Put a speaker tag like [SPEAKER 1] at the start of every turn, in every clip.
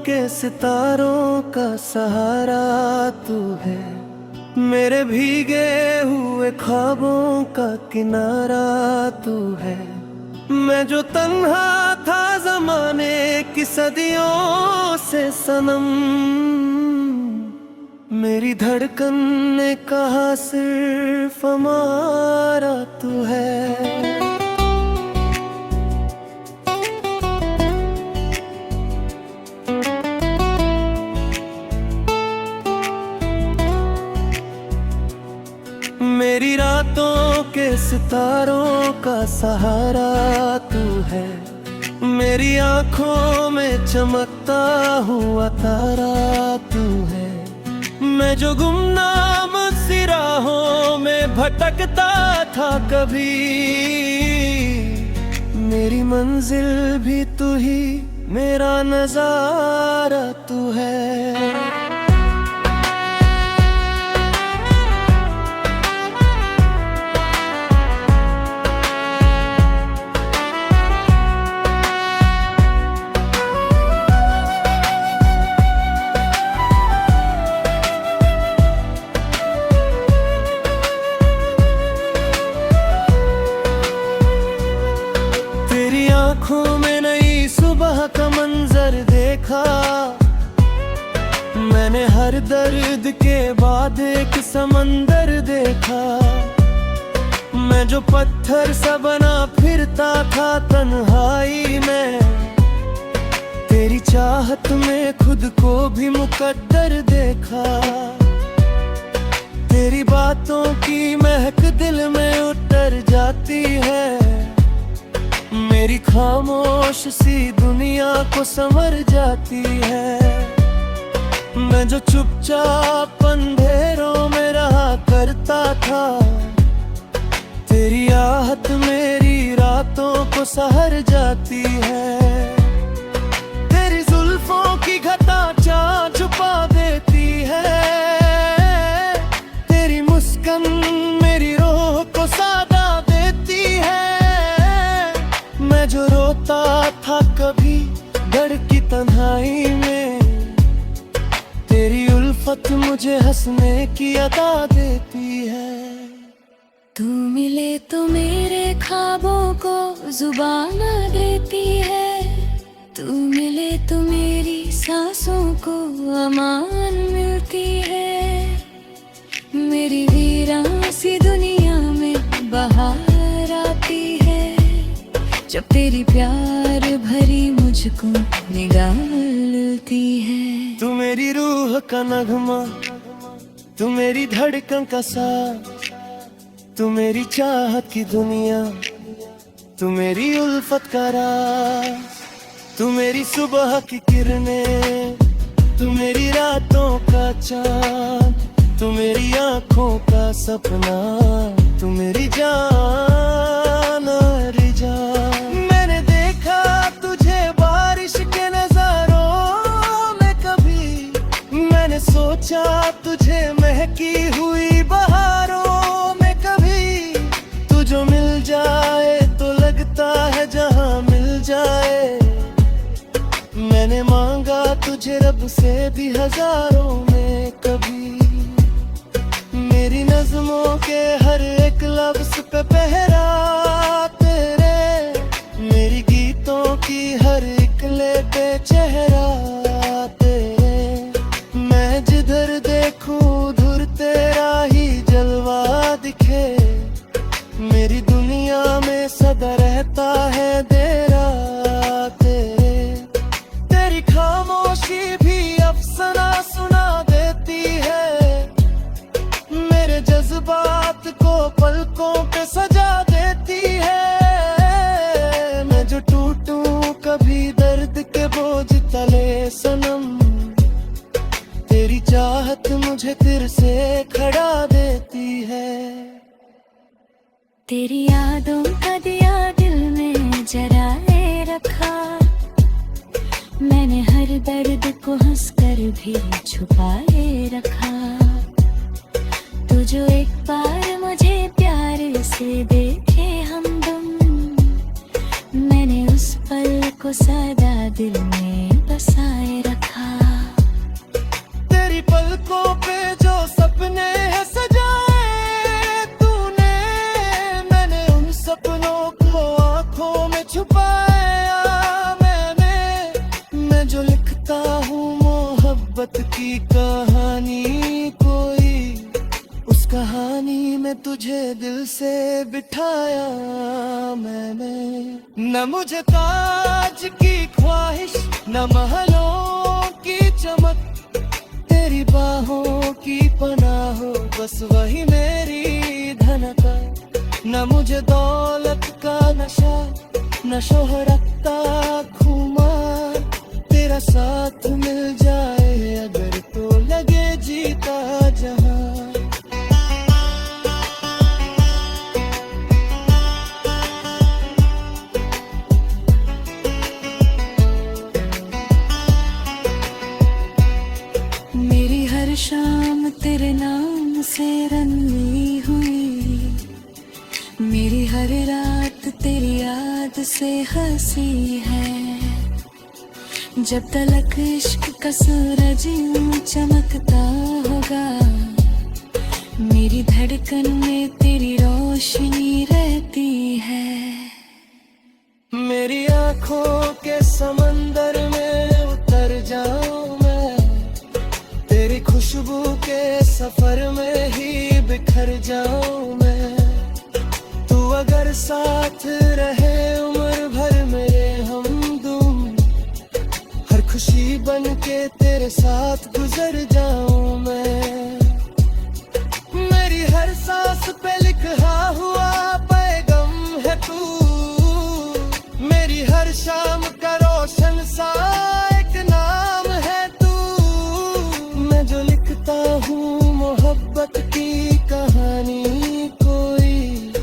[SPEAKER 1] के सितारों का सहारा तू है, मेरे भीगे हुए ख्वाबों का किनारा तू है। मैं जो तन्हा था ज़माने की सदियों से सनम, मेरी धड़कन ने कहा सिर्फ हमारा तू है। मेरी रातों के सितारों का सहारा तू है, मेरी आंखों में चमकता हुआ तारा तू है। मैं जो गुमनाम सी राहों में भटकता था कभी, मेरी मंजिल भी तू ही, मेरा नजारा तू है। आँखों में नई सुबह का मंजर देखा, मैंने हर दर्द के बाद एक समंदर देखा। मैं जो पत्थर सा बना फिरता था तन्हाई में, तेरी चाहत में खुद को भी मुकद्दर देखा। तेरी बातों की महक दिल में उतर जाती है, मेरी खामोश सी दुनिया को संवर जाती है। मैं जो चुपचाप अंधेरों में रहा करता था, तेरी आहट मेरी रातों को सहर जाती है। तेरी जुल्फों की घटा चाँद छुपा देती है, तेरी मुस्कान मेरी रूह को सादा देती है। मैं जो रोता था कभी डर की तन्हाई में, तेरी उल्फत मुझे हंसने की अदा देती है।
[SPEAKER 2] तू मिले तो मेरे ख्वाबों को जुबान देती है, तू मिले तो मेरी सांसों को अमान मिलती है। मेरी वीरान सी दुनिया में बहार आती है, जब तेरी प्यार भरी मुझको निगालती है।
[SPEAKER 1] तू मेरी रूह का नगमा, तू मेरी धड़कन का साथ, तू मेरी चाहत की दुनिया, तू मेरी उल्फत का राज। तू मेरी सुबह की किरणें, तू मेरी रातों का चाँद, तू मेरी आँखों का सपना, तू मेरी जान और जान। मैंने देखा तुझे बारिश के नजारों में कभी, मैंने सोचा तुझे महकी हुई बहारों में कभी। तू जो मिल जाए तो लगता है जहाँ मिल जाए, मैंने मांगा तुझे रब से भी हजारों में कभी। मेरी नज़्मों के हर एक लफ्ज़ पे पहरा तेरे, मेरी गीतों की हर एक ले पे चेहरा तेरे। मैं जिधर देखूं उधर तेरा ही जलवा दिखे, मेरी दुनिया में सदा रहता है तेरा तेरे। तेरी खामोशी भी अफसाना सुना देती है, मेरे जज्बात को पलकों पे सजा देती है। मैं जो टूटूं कभी दर्द के बोझ तले सनम, तेरी चाहत मुझे फिर से खड़ा देती है।
[SPEAKER 2] तेरी यादों का दिया दिल में जलाए रखा, मैंने हर दर्द को हंसकर भी छुपाए रखा। तू जो एक बार मुझे प्यार से देखे हमदम, मैंने उस पल को सदा दिल में बसाए रखा।
[SPEAKER 1] पलकों पे जो सपने हैं सजाए तूने, मैंने उन सपनों को आंखों में छुपाया। मैं जो लिखता हूँ मोहब्बत की कहानी कोई, उस कहानी में तुझे दिल से बिठाया मैंने। न मुझे ताज की ख्वाहिश, न महलों की चमक, तेरी बाहों की पनाह हो बस वही मेरी धनक। न मुझे दौलत का नशा, न शोहरत का खुमार, तेरा साथ मिल जाए अगर तो लगे जीता जहां।
[SPEAKER 2] मेरी हर शाम तेरे नाम से रंगी हुई, मेरी हर रात तेरी याद से हंसी है। जब तलक इश्क का सूरज यूं चमकता होगा, मेरी धड़कन में तेरी रोशनी रहती है।
[SPEAKER 1] मेरी आंखों के समंदर में उतर जाऊं मैं, तेरी खुशबू के सफर में ही बिखर जाऊं मैं। तू अगर साथ रहे उम्र भर मेरे हमदम, हर खुशी बन के तेरे साथ गुजर जाऊं मैं। मेरी हर सांस पे लिखा हुआ पैगाम है तू, मेरी हर शाम का रोशन सा एक नाम है तू। मैं जो लिखता हूँ मोहब्बत की कहानी कोई,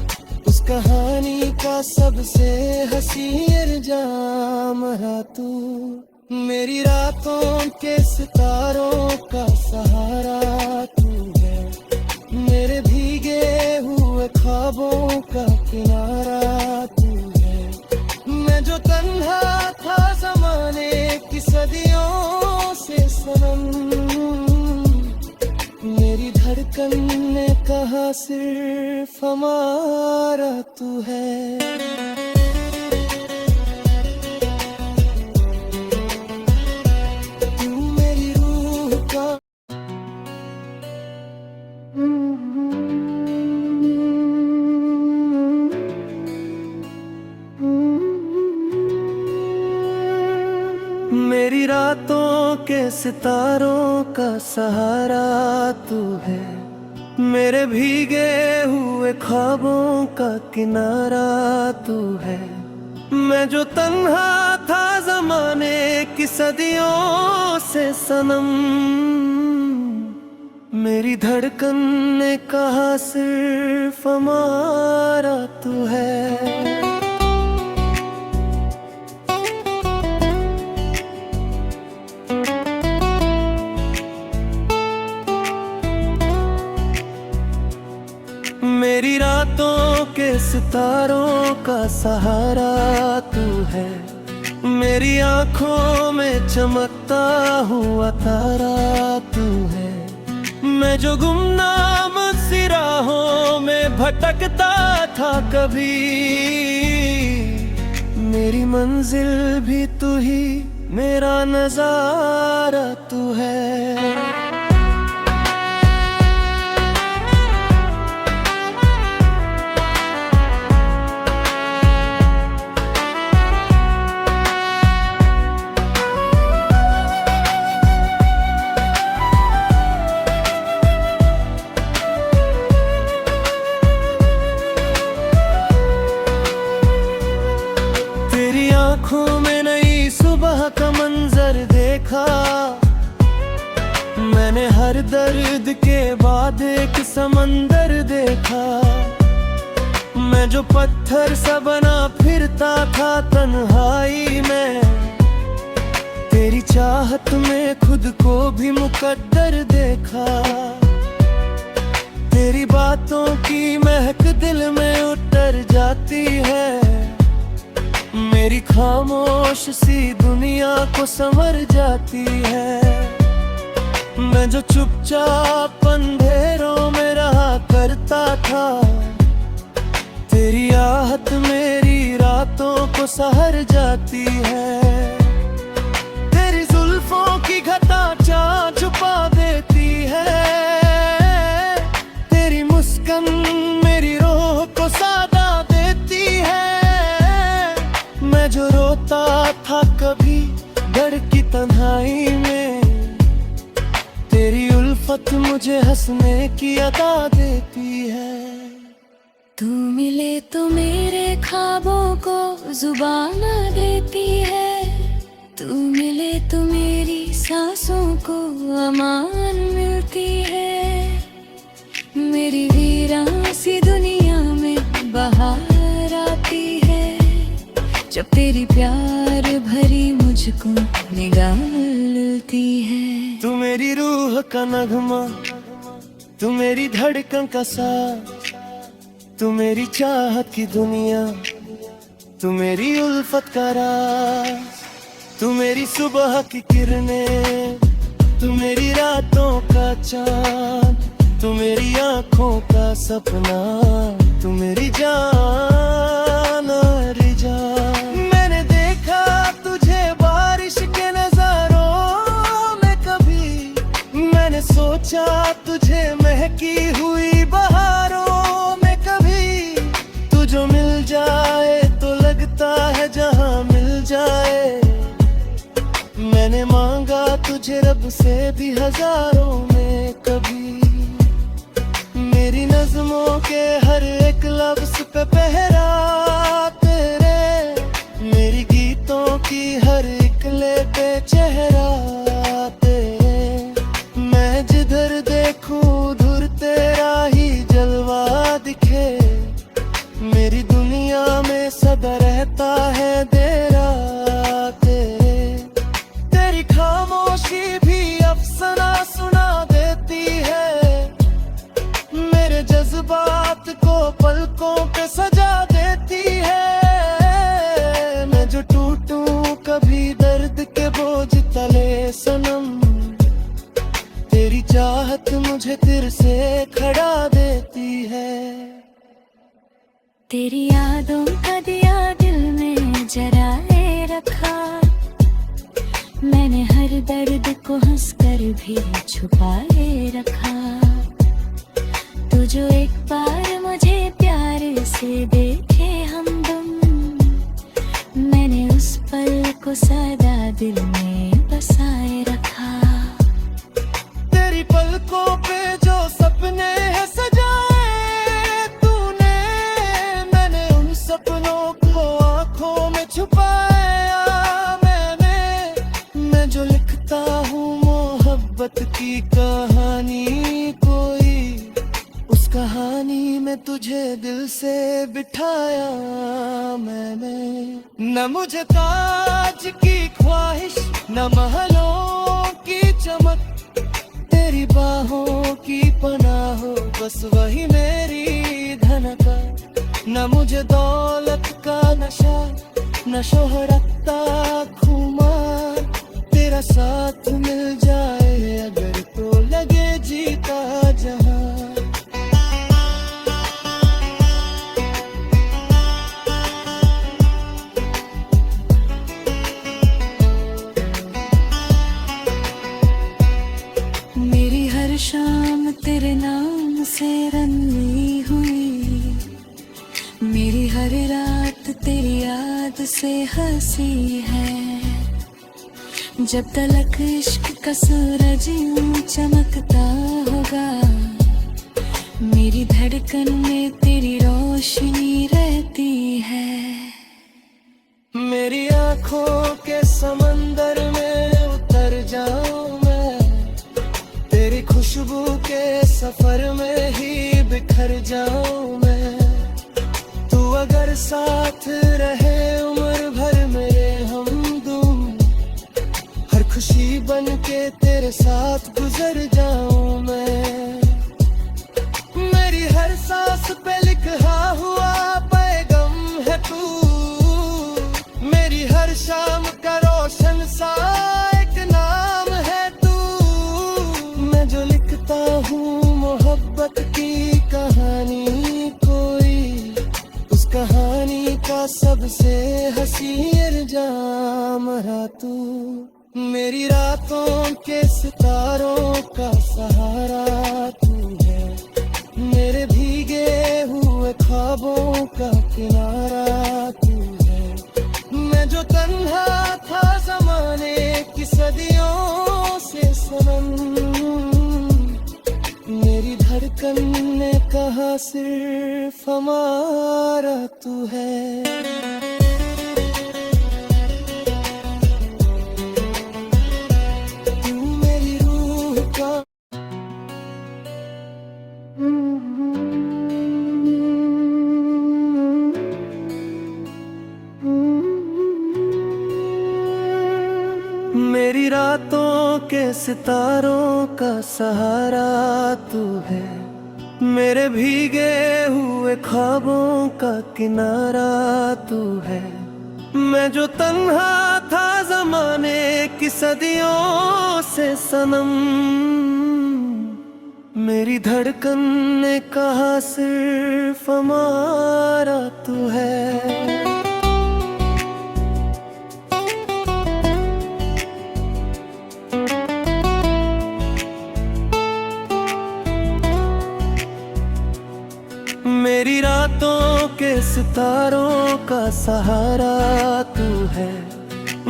[SPEAKER 1] उस कहानी का सबसे हंसी इल्जाम है तू। मेरी रातों के सितारों का सहारा तू है, मेरे भीगे हुए ख्वाबों का किनारा तू है। मैं जो तन्हा था ज़माने की सदियों से सनम, मेरी धड़कन ने कहा सिर्फ हमारा तू है। मेरी रातों के सितारों का सहारा तू है, मेरे भीगे हुए ख्वाबों का किनारा तू है। मैं जो तन्हा था ज़माने की सदियों से सनम, मेरी धड़कन ने कहा सिर्फ हमारा तू है। मेरी रातों के सितारों का सहारा तू है, मेरी आंखों में चमकता हुआ तारा तू है। मैं जो गुमनाम सी राहों में भटकता था कभी, मेरी मंजिल भी तू ही, मेरा नजारा तू है। आँखों में नई सुबह का मंजर देखा, मैंने हर दर्द के बाद एक समंदर देखा। मैं जो पत्थर सा बना फिरता था तन्हाई में, तेरी चाहत में खुद को भी मुकद्दर देखा। तेरी बातों की महक दिल में उतर जाती है, मेरी खामोश सी दुनिया को संवर जाती है। मैं जो चुपचाप अंधेरों में रहा करता था, तेरी आहट मेरी रातों को सहर जाती है। तेरी जुल्फों की घटा चाँद छुपा देती है, तेरी मुस्कान मेरी रूह को सादा देती है। मैं जो रोता था कभी डर की तन्हाई में, तेरी उल्फत मुझे हंसने की अदा देती है।
[SPEAKER 2] तू मिले तो मेरे ख्वाबों को जुबान देती है, तू मिले तो मेरी सांसों को अमान मिलती है। मेरी वीरान सी दुनिया में बहार आती है, जब तेरी प्यार भरी मुझको निगाह मिलती है।
[SPEAKER 1] तू मेरी रूह का नगमा, तू मेरी धड़कन का साथ, तू मेरी चाहत की दुनिया, तू मेरी उल्फत का राज। तू मेरी सुबह की किरणें, तू मेरी रातों का चाँद, तू मेरी आँखों का सपना, तू मेरी जान और जान। मैंने देखा तुझे बारिश के नजारों में कभी, मैंने सोचा तुझे महकी हुई बहारों में कभी। तू जो मिल जाए तो लगता है जहाँ मिल जाए, मैंने मांगा तुझे रब से भी हजारों में कभी। मेरी नज़्मों के हर एक लफ्ज़ पे पहरा तेरे, मेरी गीतों की हर एक ले पे चेहरा तेरे। मैं जिधर देखूं उधर तेरा ही जलवा दिखे, मेरी दुनिया में सदा रहता है तेरा तेरे। तेरी खामोशी भी अफसाना सुना देती है, मेरे जज्बात को पलकों पे सजा देती है। मैं जो टूटूं कभी दर्द के बोझ तले सनम, तेरी चाहत मुझे फिर से खड़ा देती है।
[SPEAKER 2] तेरी यादों का दिया दिल में जराए रखा, मैंने हर दर्द को हंसकर भी छुपाए रखा। तू जो एक बार मुझे प्यार से देखे हमदम, मैंने उस पल को सदा दिल में बसाए रखा।
[SPEAKER 1] तेरी पलकों पे जो सपने हैं सजाए तूने, मैंने उन सपनों को आंखों में छुपाया मैंने। मैं जो लिखता हूँ मोहब्बत की कहानी कोई, उस कहानी में तुझे दिल से बिठाया मैंने। न मुझे ताज की ख्वाहिश, न महलों की चमक, तेरी बाहों की पनाह हो बस वही मेरी धनका। न मुझे दौलत का नशा, न शोहरत का खुमार, तेरा साथ मिल जाए अगर तो लगे जीता जहां।
[SPEAKER 2] मेरी हर शाम तेरे नाम से रंगी हुई, मेरी हर रात तेरी याद से हंसी है। जब तलक इश्क का सूरज यूं चमकता होगा, मेरी धड़कन में तेरी रोशनी रहती है।
[SPEAKER 1] मेरी आँखों के समंदर में उतर जाऊं मैं, तेरी खुशबू के सफर में ही बिखर जाऊं मैं। तू अगर साथ रहे उम्र भर मेरे हमदम, हर खुशी बन के तेरे साथ गुजर जाऊं मैं। मेरी हर सांस पे लिखा हुआ पैगाम है तू, मेरी हर शाम का रोशन सा एक नाम है तू। मैं जो लिखता हूँ मोहब्बत की कहानी कोई, उस कहानी का सबसे हंसी इल्जाम रहा तू। मेरी रातों के सितारों का सहारा तू है, मेरे भीगे हुए ख्वाबों का किनारा तू है। मैं जो तन्हा था ज़माने की सदियों से सनम, मेरी धड़कन ने कहा सिर्फ हमारा तू है। तू मेरी रूह का मेरी रातों के सितारों का सहारा तू है, मेरे भीगे हुए ख्वाबों का किनारा तू है। मैं जो तन्हा था ज़माने की सदियों से सनम, मेरी धड़कन ने कहा सिर्फ हमारा तू है। मेरी रातों के सितारों का सहारा तू है,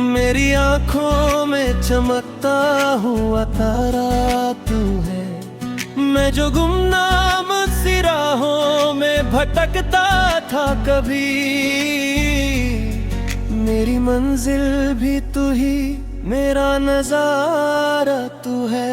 [SPEAKER 1] मेरी आँखों में चमकता हुआ तारा तू है। मैं जो गुमनाम सी राहों में भटकता था कभी, मेरी मंजिल भी तू ही, मेरा नजारा तू है।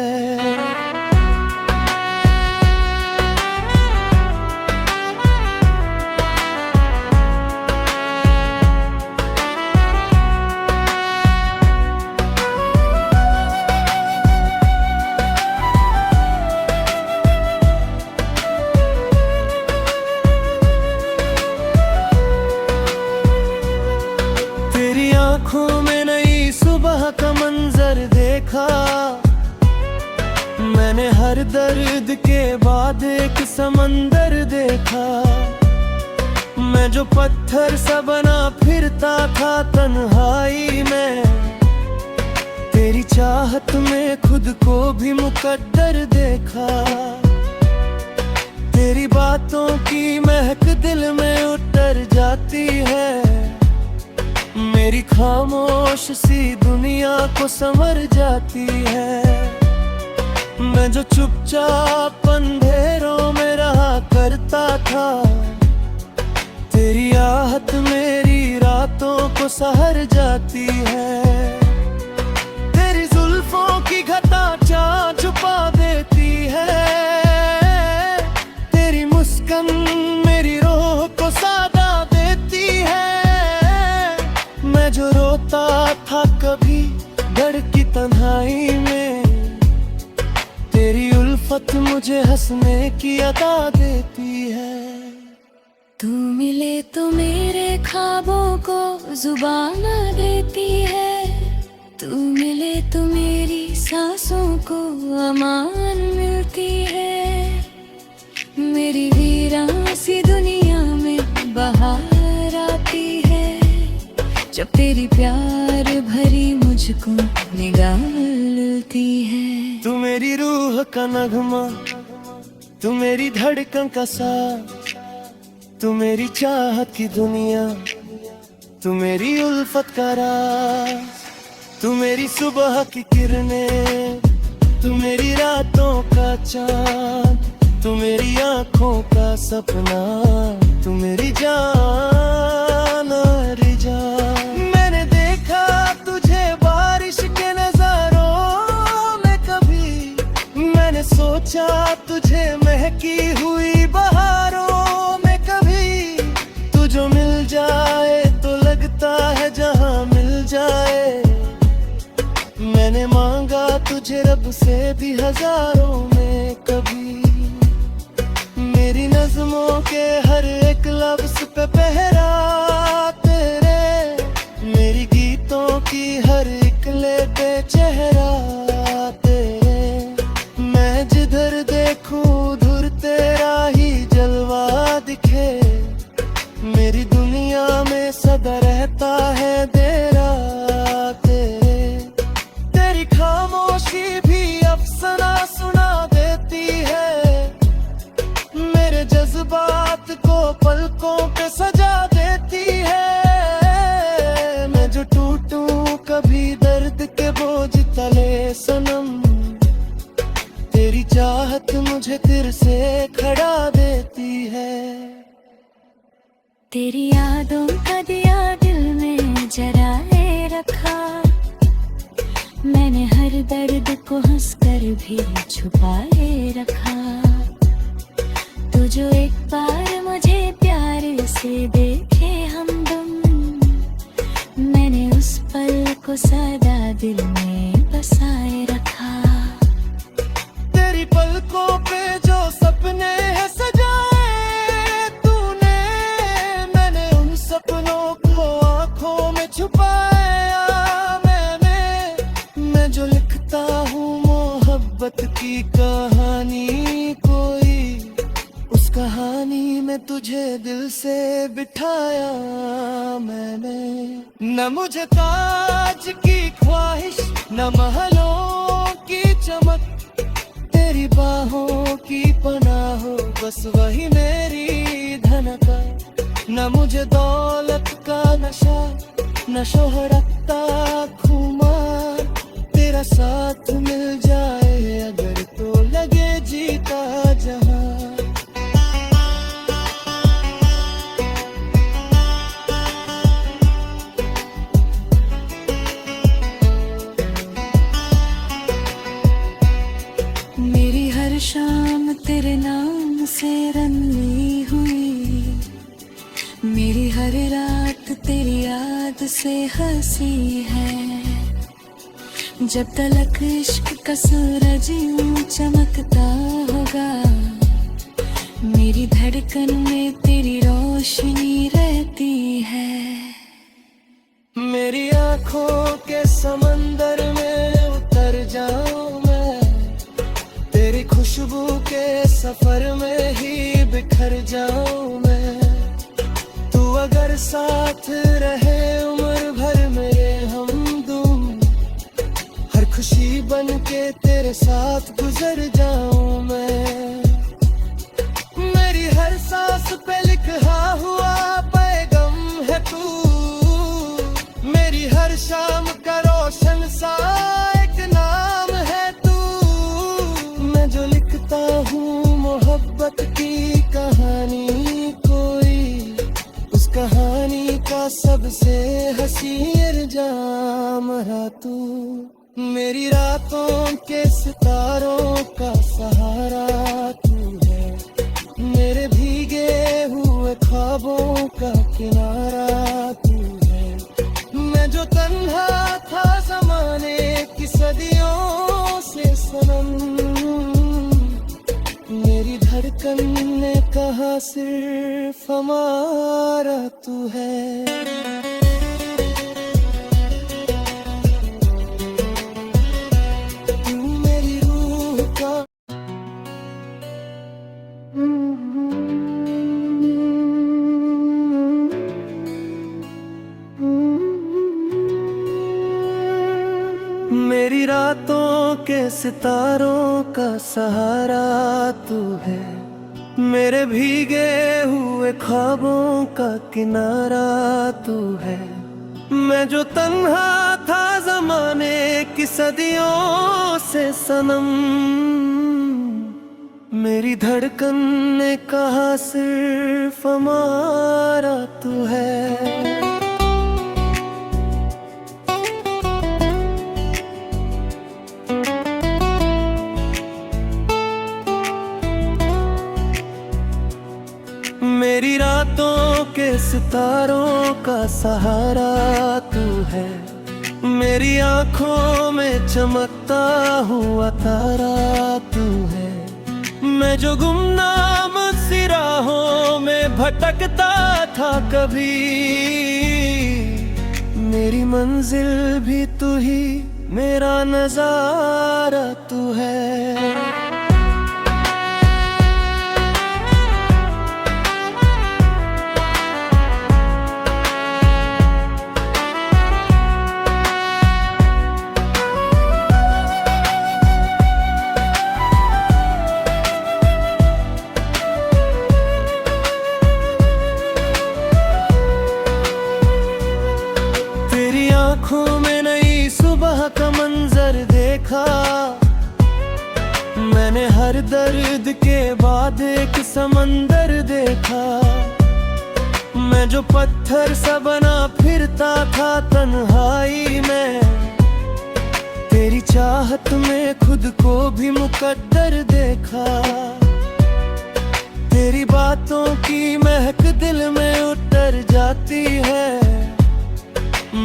[SPEAKER 1] आँखों में नई सुबह का मंजर देखा, मैंने हर दर्द के बाद एक समंदर देखा। मैं जो पत्थर सा बना फिरता था तन्हाई में, तेरी चाहत में खुद को भी मुकद्दर देखा। तेरी बातों की महक दिल में उतर जाती है, मेरी खामोश सी दुनिया को संवर जाती है। मैं जो चुपचाप अंधेरों में रहा करता था, तेरी आहट मेरी रातों को सहर जाती है। तेरी जुल्फों की घटा चाँद छुपा देती है, तेरी मुस्कान मेरी रूह को सादा देती है। मैं जो रोता था कभी डर की तन्हाई में, तेरी उल्फत मुझे हंसने की अदा देती है।
[SPEAKER 2] तू मिले तो मेरे ख्वाबों को जुबान देती है, तू मिले तो मेरी सांसों को अमान मिलती है। मेरी वीरान सी दुनिया में बहार आती है, जब तेरी प्यार भरी मुझको निगाह मिलती है।
[SPEAKER 1] तू मेरी रूह का नगमा, तू मेरी धड़कन का साथ, तू मेरी चाहत की दुनिया, तू मेरी उल्फत का राज। तू मेरी सुबह की किरणें, तू मेरी रातों का चाँद, तू मेरी आँखों का सपना, तू मेरी जान और जान। मैंने देखा तुझे बारिश के नजारों में कभी, मैंने सोचा तुझे महकी हुई बहारों में कभी। तू जो मिल जाए तो लगता है जहाँ मिल जाए, मैंने मांगा तुझे रब से भी हजारों में कभी। मेरी नज़्मों के हर एक लफ्ज़ पे पहरा तेरे, मेरी गीतों की हर एक ले पे चेहरा तेरे। मैं तेरी चाहत मुझे फिर से खड़ा देती है।
[SPEAKER 2] तेरी यादों का दिया दिल में जलाए रखा, मैंने हर दर्द को हंसकर भी छुपाए रखा। तू जो एक बार मुझे प्यार से देखे हमदम, मैंने उस पल को सदा दिल में बसाए रखा।
[SPEAKER 1] तेरी पलकों पे जो सपने हैं सजाए तूने, मैंने उन सपनों को आंखों में छुपाया। मैं जो लिखता हूँ मोहब्बत की कहानी कोई, उस कहानी में तुझे दिल से बिठाया मैंने। न मुझे ताज की ख्वाहिश, न महलों की चमक, तेरी बाहों की पनाह हो बस वही मेरी धनक। न मुझे दौलत का नशा, न शोहरत का खुमार, तेरा साथ मिल जाए अगर तो लगे जीता जहां।
[SPEAKER 2] मेरी हर शाम तेरे नाम से रंगी हुई, मेरी हर रात तेरी याद से हंसी है। जब तलक इश्क का सूरज यूं चमकता होगा, मेरी धड़कन में तेरी रोशनी रहती है।
[SPEAKER 1] मेरी आँखों के समंदर में उतर जाऊं मैं, तेरी खुशबू के सफर में ही बिखर जाऊं मैं। तू अगर साथ रहे उम्र भर मेरे हमदम, हर खुशी बन के तेरे साथ गुजर जाऊं मैं। मेरी हर सांस पे लिखा हुआ पैगाम है तू, मेरी हर शाम का रोशन सा एक नाम है तू। मैं जो लिखता हूँ मोहब्बत की कहानी कोई, उस कहानी का सबसे हंसी इल्जाम है तू। मेरी रातों के सितारों का सहारा तू है, मेरे भीगे हुए ख्वाबों का किनारा तू है। मैं जो तन्हा था ज़माने की सदियों से सनम, मेरी धड़कन ने कहा सिर्फ हमारा तू है। मेरी रातों के सितारों का सहारा तू है, मेरे भीगे हुए ख्वाबों का किनारा तू है। मैं जो तन्हा था ज़माने की सदियों से सनम, मेरी धड़कन ने कहा सिर्फ हमारा तू है। मेरी रातों के सितारों का सहारा तू है, मेरी आँखों में चमकता हुआ तारा तू है। मैं जो गुमनाम सी राहों में भटकता था कभी, मेरी मंजिल भी तू ही, मेरा नजारा तू है। आँखों में नई सुबह का मंजर देखा, मैंने हर दर्द के बाद एक समंदर देखा। मैं जो पत्थर सा बना फिरता था तन्हाई में, तेरी चाहत में खुद को भी मुकद्दर देखा। तेरी बातों की महक दिल में उतर जाती है,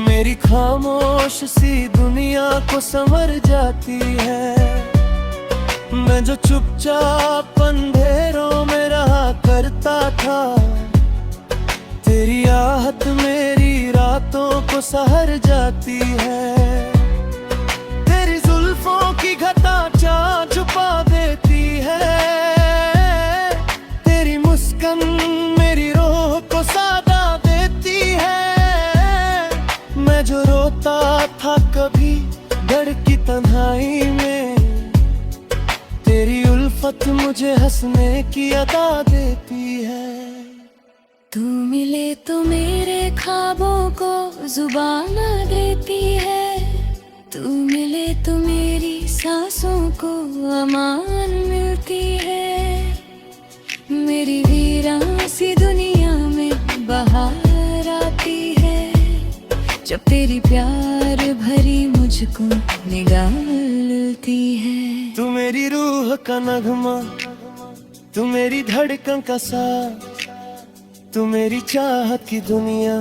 [SPEAKER 1] मेरी खामोश सी दुनिया को संवर जाती है। मैं जो चुपचाप अंधेरों में रहा करता था, तेरी आहट मेरी रातों को सहर जाती है। तेरी जुल्फों की घटा चाँद छुपा देती है, तेरी मुस्कान मेरी रूह को सादा देती है। मैं जो रोता था कभी डर की तन्हाई में, तेरी उल्फत मुझे हंसने की अदा देती है।
[SPEAKER 2] तू मिले तो मेरे ख्वाबों को जुबान देती है, तू मिले तो मेरी सांसों को अमान मिलती है। मेरी वीरान सी दुनिया में बहार आती है, जब तेरी प्यार भरी मुझको निगाह मिलती है।
[SPEAKER 1] तू मेरी रूह का नगमा, तू मेरी धड़कन का साथ, तू मेरी चाहत की दुनिया,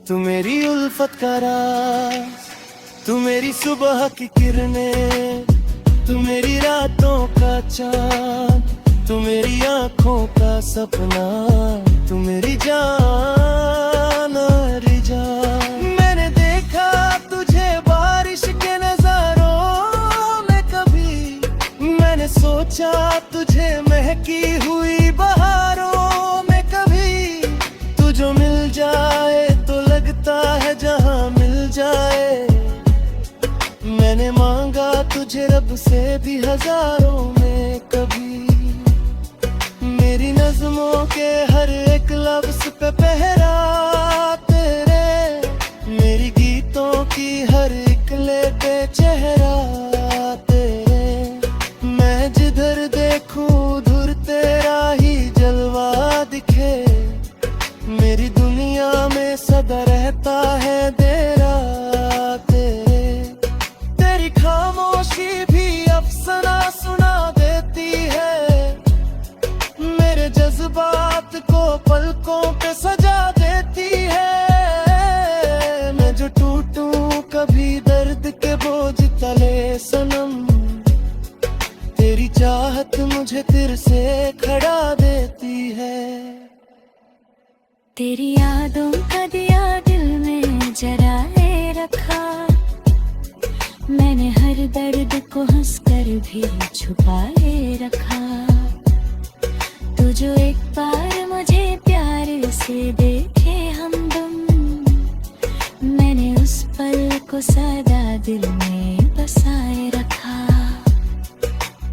[SPEAKER 1] तू मेरी उल्फत का राज। तू मेरी सुबह की किरणें, तू मेरी रातों का चाँद, तू मेरी आँखों का सपना, तू मेरी जान और जान। मैंने देखा तुझे बारिश के नजारों में कभी, मैंने सोचा तुझे महकी हुई बहारों में कभी। तू जो मिल जाए तो लगता है जहाँ मिल जाए, मैंने मांगा तुझे रब से भी हजारों में कभी। मेरी नज़्मों के हर एक लफ्ज़ पे पहरा तेरे, मेरी गीतों की हर एक ले पे चेहरा तेरे। मैं जिधर देखूं उधर तेरा ही जलवा दिखे, मेरी दुनिया में सदा रहता है तेरा तेरे। तेरी खामोशी भी अफसाना सुना देती है, मेरे जज्बात को पलकों पे सजा देती है। मैं जो टूटूं कभी दर्द के बोझ तले सनम, तेरी चाहत मुझे फिर से खड़ा देती है।
[SPEAKER 2] तेरी यादों का दिया दिल में जलाए रखा, मैंने हर दर्द को हंसकर भी छुपाए रखा। तू जो एक बार मुझे प्यार से देखे हमदम, मैंने उस पल को सदा दिल में बसाए रखा।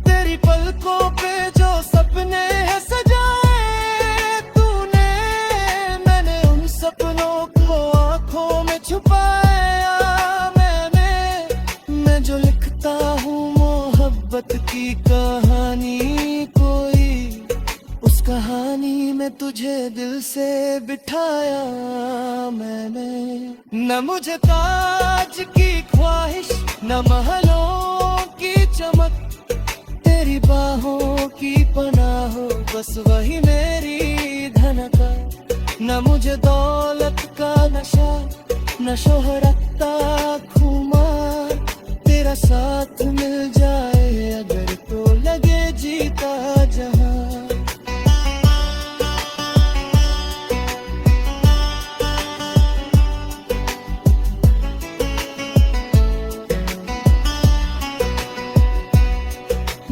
[SPEAKER 1] तेरी पलकों पे जो सपने हैं सजाए तूने, मैंने उन सपनों को आंखों में छुपाया मैंने। मैं जो लिखता हूँ मोहब्बत की कहानी कोई, उस कहानी में तुझे दिल से बिठाया मैंने। न मुझे ताज की ख्वाहिश, न महलों की चमक, तेरी बाहों की पनाह हो बस वही मेरी धनक। न मुझे दौलत का नशा, न शोहरत का खुमार, तेरा साथ मिल जाए अगर तो लगे जीता जहां।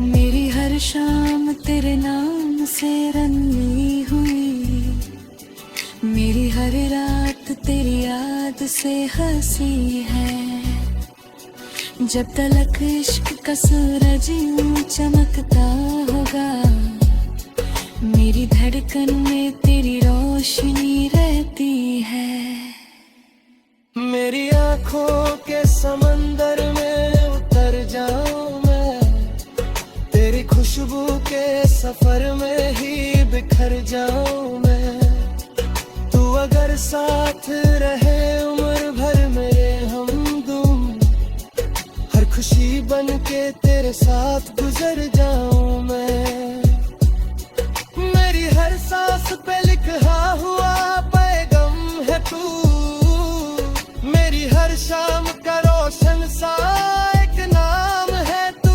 [SPEAKER 2] मेरी हर शाम तेरे नाम से रंगी हुई, मेरी हर रात तेरी याद से हंसी है। जब तलक इश्क का सूरज यूं चमकता होगा, मेरी धड़कन में तेरी रोशनी रहती है।
[SPEAKER 1] मेरी आँखों के समंदर में उतर जाऊं मैं, तेरी खुशबू के सफर में ही बिखर जाऊं मैं। तू अगर साथ रहे उम्र भर मेरे हमदम, हर खुशी बन के तेरे साथ गुजर जाऊं मैं। मेरी हर सांस पे लिखा हुआ पैगाम है तू, मेरी हर शाम का रोशन सा एक नाम है तू।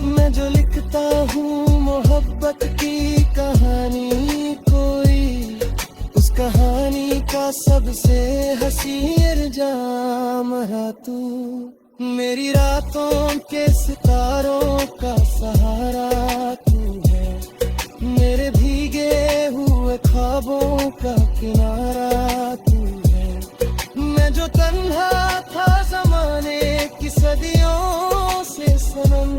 [SPEAKER 1] मैं जो लिखता हूँ मोहब्बत की कहानी कोई, उस कहानी का सबसे हंसी इल्जाम है तू। मेरी रातों के सितारों का सहारा तू है, मेरे भीगे हुए ख्वाबों का किनारा तू है। मैं जो तन्हा था ज़माने की सदियों से सनम,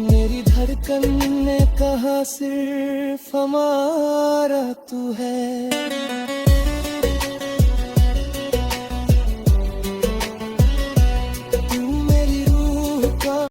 [SPEAKER 1] मेरी धड़कन ने कहा सिर्फ हमारा तू है।